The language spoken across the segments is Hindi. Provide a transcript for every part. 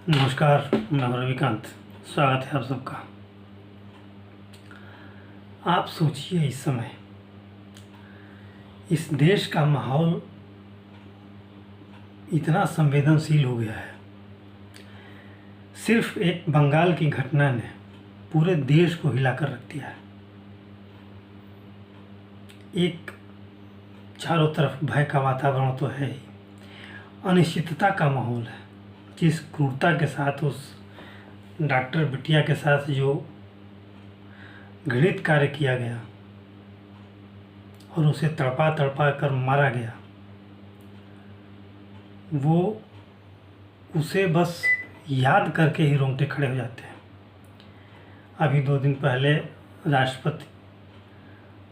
नमस्कार, मैं हूं रविकांत। स्वागत है आप सबका। आप सोचिए, इस समय इस देश का माहौल इतना संवेदनशील हो गया है। सिर्फ एक बंगाल की घटना ने पूरे देश को हिलाकर रख दिया है। एक चारों तरफ भय का वातावरण तो है ही, अनिश्चितता का माहौल है। जिस क्रूरता के साथ उस डॉक्टर बिटिया के साथ जो घृणित कार्य किया गया और उसे तड़पा तड़पा कर मारा गया, वो उसे बस याद करके ही रोंगटे खड़े हो जाते हैं। अभी 2 दिन पहले राष्ट्रपति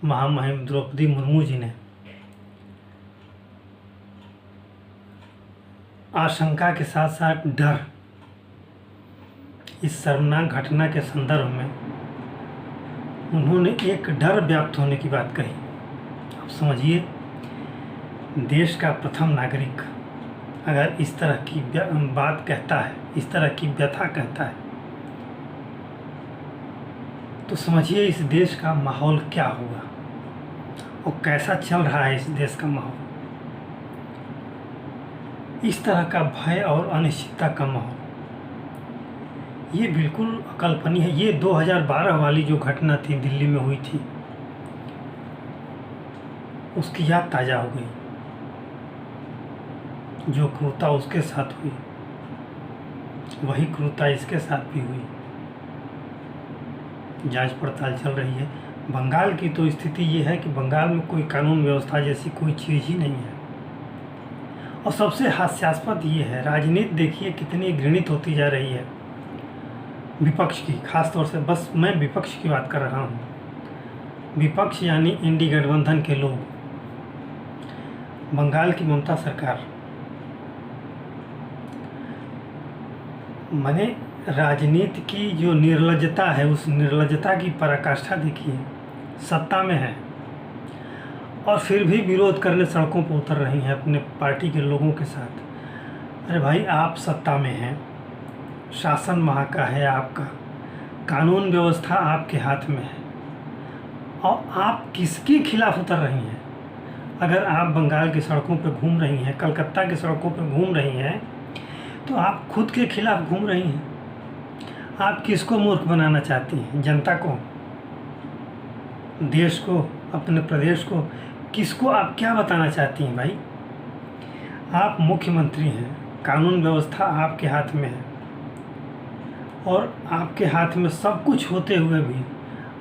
महामहिम द्रौपदी मुर्मू जी ने आशंका के साथ साथ डर, इस शर्मनाक घटना के संदर्भ में उन्होंने एक डर व्याप्त होने की बात कही। अब समझिए, देश का प्रथम नागरिक अगर इस तरह की बात कहता है, इस तरह की व्यथा कहता है, तो समझिए इस देश का माहौल क्या होगा और कैसा चल रहा है इस देश का माहौल। इस तरह का भय और अनिश्चितता का माहौल, ये बिल्कुल अकल्पनीय है। ये 2012 वाली जो घटना थी, दिल्ली में हुई थी, उसकी याद ताज़ा हो गई। जो क्रूरता उसके साथ हुई, वही क्रूरता इसके साथ भी हुई। जांच पड़ताल चल रही है। बंगाल की तो स्थिति ये है कि बंगाल में कोई कानून व्यवस्था जैसी कोई चीज़ ही नहीं है। और सबसे हास्यास्पद ये है, राजनीति देखिए कितनी घृणित होती जा रही है विपक्ष की, खासतौर से बस मैं विपक्ष की बात कर रहा हूँ। विपक्ष यानी इंडी गठबंधन के लोग, बंगाल की ममता सरकार, माने राजनीति की जो निर्लज्जता है, उस निर्लज्जता की पराकाष्ठा देखिए। सत्ता में है और फिर भी विरोध करने सड़कों पर उतर रही हैं अपने पार्टी के लोगों के साथ। अरे भाई, आप सत्ता में हैं, शासन वहाँ का है आपका, कानून व्यवस्था आपके हाथ में है, और आप किसके खिलाफ उतर रही हैं? अगर आप बंगाल की सड़कों पर घूम रही हैं, कलकत्ता की सड़कों पर घूम रही हैं, तो आप खुद के खिलाफ घूम रही हैं। आप किसको मूर्ख बनाना चाहती हैं? जनता को, देश को, अपने प्रदेश को? किसको आप क्या बताना चाहती हैं भाई? आप मुख्यमंत्री हैं, कानून व्यवस्था आपके हाथ में है, और आपके हाथ में सब कुछ होते हुए भी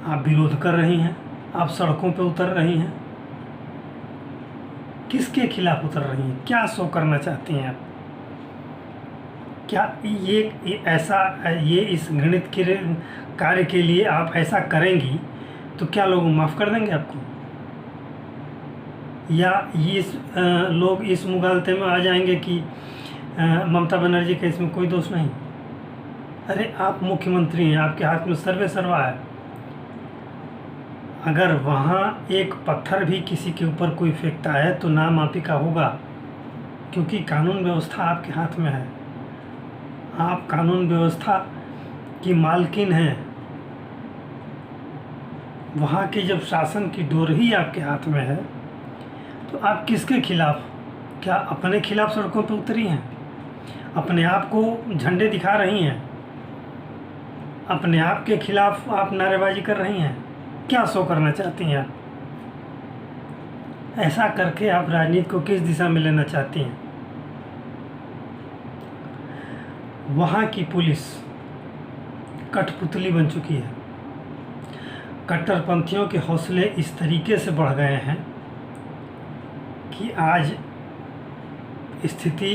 आप विरोध कर रही हैं, आप सड़कों पे उतर रही हैं। किसके खिलाफ उतर रही हैं? क्या शो करना चाहती हैं आप? क्या ये इस घृणित कार्य के लिए आप ऐसा करेंगी तो क्या लोग माफ़ कर देंगे आपको? या ये लोग इस मुगालते में आ जाएंगे कि ममता बनर्जी का इसमें कोई दोष नहीं? अरे आप मुख्यमंत्री हैं, आपके हाथ में सर्वे सर्वा है। अगर वहाँ एक पत्थर भी किसी के ऊपर कोई फेंकता है तो नामाफी का होगा, क्योंकि कानून व्यवस्था आपके हाथ में है। आप कानून व्यवस्था की मालकिन हैं। वहाँ की जब शासन की डोर ही आपके हाथ में है, तो आप किसके खिलाफ, क्या अपने खिलाफ सड़कों पर उतरी हैं? अपने आप को झंडे दिखा रही हैं? अपने आप के खिलाफ आप नारेबाजी कर रही हैं? क्या शो करना चाहती हैं आप? ऐसा करके आप राजनीति को किस दिशा में लेना चाहती हैं? वहाँ की पुलिस कठपुतली बन चुकी है। कट्टरपंथियों के हौसले इस तरीके से बढ़ गए हैं कि आज स्थिति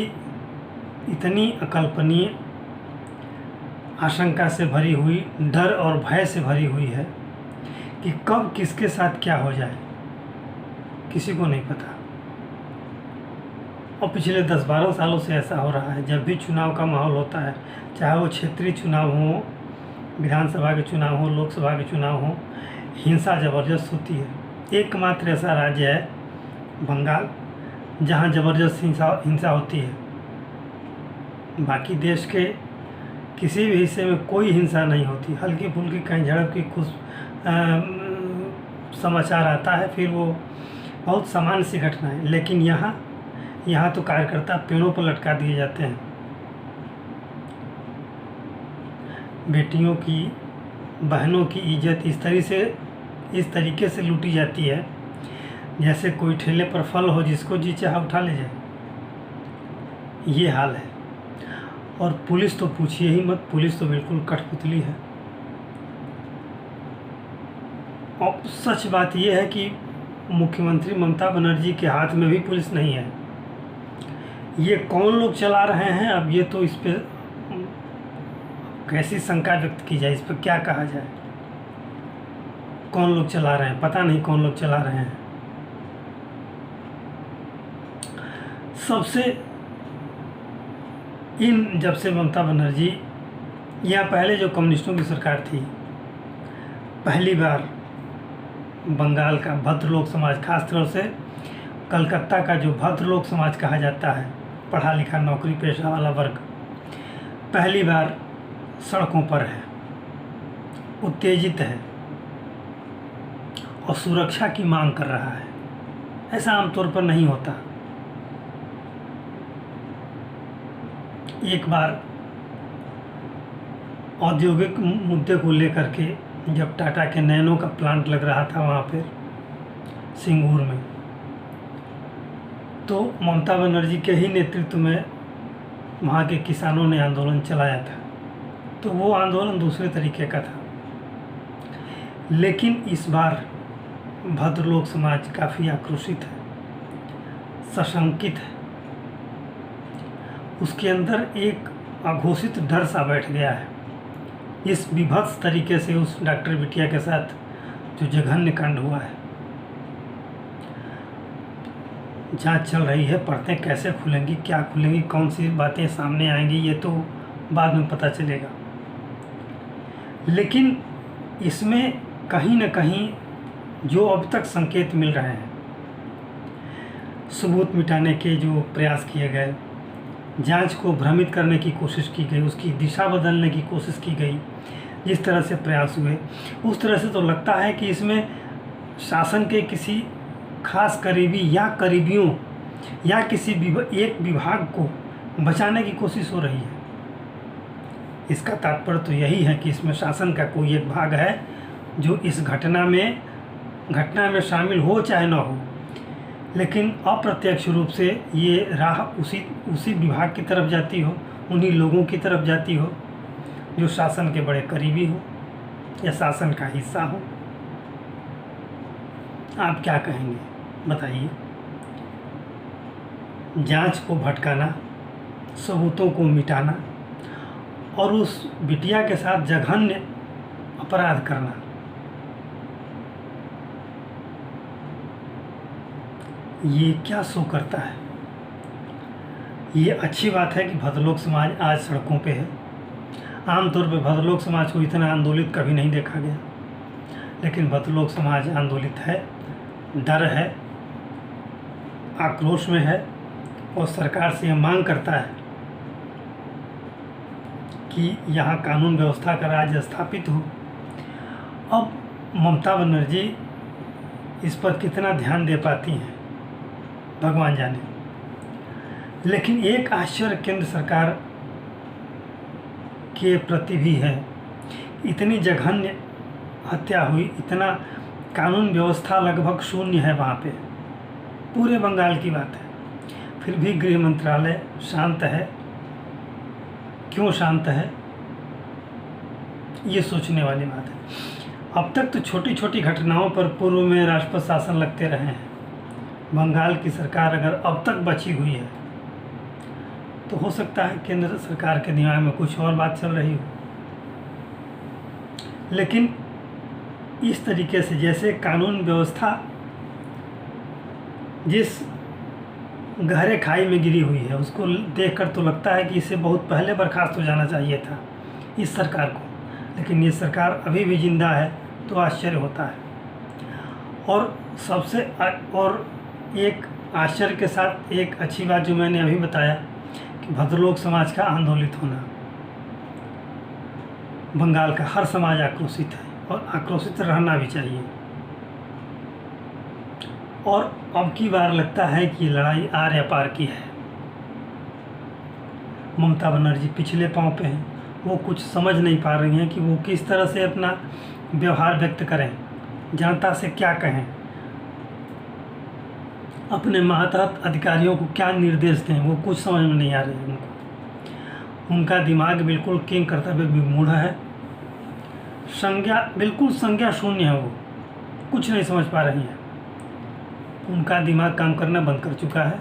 इतनी अकल्पनीय, आशंका से भरी हुई, डर और भय से भरी हुई है कि कब किसके साथ क्या हो जाए किसी को नहीं पता। और पिछले 10-12 सालों से ऐसा हो रहा है। जब भी चुनाव का माहौल होता है, चाहे वो क्षेत्रीय चुनाव हो, विधानसभा के चुनाव हो, लोकसभा के चुनाव हो, हिंसा ज़बरदस्त होती है। एकमात्र ऐसा राज्य है बंगाल जहाँ ज़बरदस्त हिंसा होती है। बाकी देश के किसी भी हिस्से में कोई हिंसा नहीं होती, हल्की फुल्की कहीं झड़प की कुछ समाचार आता है, फिर वो बहुत सामान्य सी घटना है। लेकिन यहाँ तो कार्यकर्ता पेड़ों पर लटका दिए जाते हैं, बेटियों की, बहनों की इज्जत इस तरीके से लूटी जाती है जैसे कोई ठेले पर फल हो, जिसको जी चाहा उठा ले जाए। ये हाल है। और पुलिस तो पूछिए ही मत, पुलिस तो बिल्कुल कठपुतली है। और सच बात यह है कि मुख्यमंत्री ममता बनर्जी के हाथ में भी पुलिस नहीं है। ये कौन लोग चला रहे हैं, अब ये तो इस पर कैसी शंका व्यक्त की जाए, इस पर क्या कहा जाए। कौन लोग चला रहे हैं, पता नहीं कौन लोग चला रहे हैं। जब से ममता बनर्जी या पहले जो कम्युनिस्टों की सरकार थी, पहली बार बंगाल का भद्रलोक समाज, खासतौर से कलकत्ता का जो भद्रलोक समाज कहा जाता है, पढ़ा लिखा नौकरी पेशा वाला वर्ग, पहली बार सड़कों पर है, उत्तेजित है और सुरक्षा की मांग कर रहा है। ऐसा आमतौर पर नहीं होता। एक बार औद्योगिक मुद्दे को लेकर के जब टाटा के नैनो का प्लांट लग रहा था वहाँ पर सिंगूर में, तो ममता बनर्जी के ही नेतृत्व में वहाँ के किसानों ने आंदोलन चलाया था। तो वो आंदोलन दूसरे तरीके का था। लेकिन इस बार भद्रलोक समाज काफ़ी आक्रोशित है, सशंकित है। उसके अंदर एक अघोषित डर सा बैठ गया है। इस विभत्स तरीके से उस डॉक्टर बिटिया के साथ जो जघन्य कांड हुआ है, जांच चल रही है, पर्दे कैसे खुलेंगी, क्या खुलेंगी, कौन सी बातें सामने आएंगी, ये तो बाद में पता चलेगा। लेकिन इसमें कहीं न कहीं जो अब तक संकेत मिल रहे हैं, सबूत मिटाने के जो प्रयास किए गए, जांच को भ्रमित करने की कोशिश की गई, उसकी दिशा बदलने की कोशिश की गई, जिस तरह से प्रयास हुए, उस तरह से तो लगता है कि इसमें शासन के किसी खास करीबी या करीबियों या किसी एक विभाग को बचाने की कोशिश हो रही है। इसका तात्पर्य तो यही है कि इसमें शासन का कोई एक भाग है जो इस घटना में शामिल हो चाहे ना हो, लेकिन अप्रत्यक्ष रूप से ये राह उसी विभाग की तरफ जाती हो, उन्हीं लोगों की तरफ जाती हो जो शासन के बड़े करीबी हो या शासन का हिस्सा हो। आप क्या कहेंगे बताइए। जांच को भटकाना, सबूतों को मिटाना और उस बिटिया के साथ जघन्य अपराध करना, ये क्या शो करता है। ये अच्छी बात है कि भद्रलोक समाज आज सड़कों पे है। आमतौर पे भद्रलोक समाज को इतना आंदोलित कभी नहीं देखा गया, लेकिन भद्रलोक समाज आंदोलित है, डर है, आक्रोश में है और सरकार से यह मांग करता है कि यहाँ कानून व्यवस्था का राज स्थापित हो। अब ममता बनर्जी इस पर कितना ध्यान दे पाती हैं भगवान जाने। लेकिन एक आश्चर्य केंद्र सरकार के प्रति भी है। इतनी जघन्य हत्या हुई, इतना कानून व्यवस्था लगभग शून्य है वहाँ पे, पूरे बंगाल की बात है, फिर भी गृह मंत्रालय शांत है। क्यों शांत है, ये सोचने वाली बात है। अब तक तो छोटी छोटी घटनाओं पर पूर्व में राष्ट्रपति शासन लगते रहे हैं। बंगाल की सरकार अगर अब तक बची हुई है तो हो सकता है केंद्र सरकार के दिमाग में कुछ और बात चल रही हो। लेकिन इस तरीके से जैसे कानून व्यवस्था जिस गहरे खाई में गिरी हुई है, उसको देखकर तो लगता है कि इसे बहुत पहले बर्खास्त हो जाना चाहिए था इस सरकार को, लेकिन ये सरकार अभी भी जिंदा है तो आश्चर्य होता है। और एक आश्चर्य के साथ एक अच्छी बात जो मैंने अभी बताया कि भद्रलोक समाज का आंदोलित होना, बंगाल का हर समाज आक्रोशित है और आक्रोशित रहना भी चाहिए। और अब की बार लगता है कि ये लड़ाई आर या पार की है। ममता बनर्जी पिछले पाँव पे हैं, वो कुछ समझ नहीं पा रही हैं कि वो किस तरह से अपना व्यवहार व्यक्त करें, जनता से क्या कहें, अपने मातहत अधिकारियों को क्या निर्देश दें, वो कुछ समझ में नहीं आ रही है उनको। उनका दिमाग बिल्कुल किंग कर्तव्य विमूढ़ है, बिल्कुल संज्ञा शून्य है, वो कुछ नहीं समझ पा रही हैं। उनका दिमाग काम करना बंद कर चुका है,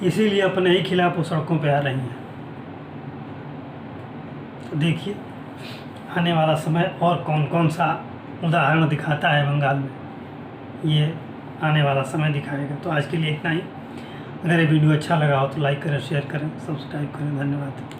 इसीलिए अपने ही खिलाफ वो सड़कों पे आ रही हैं। तो देखिए आने वाला समय और कौन कौन सा उदाहरण दिखाता है बंगाल में, ये आने वाला समय दिखाएगा। तो आज के लिए इतना ही। अगर ये वीडियो अच्छा लगा हो तो लाइक करें, शेयर करें, सब्सक्राइब करें। धन्यवाद।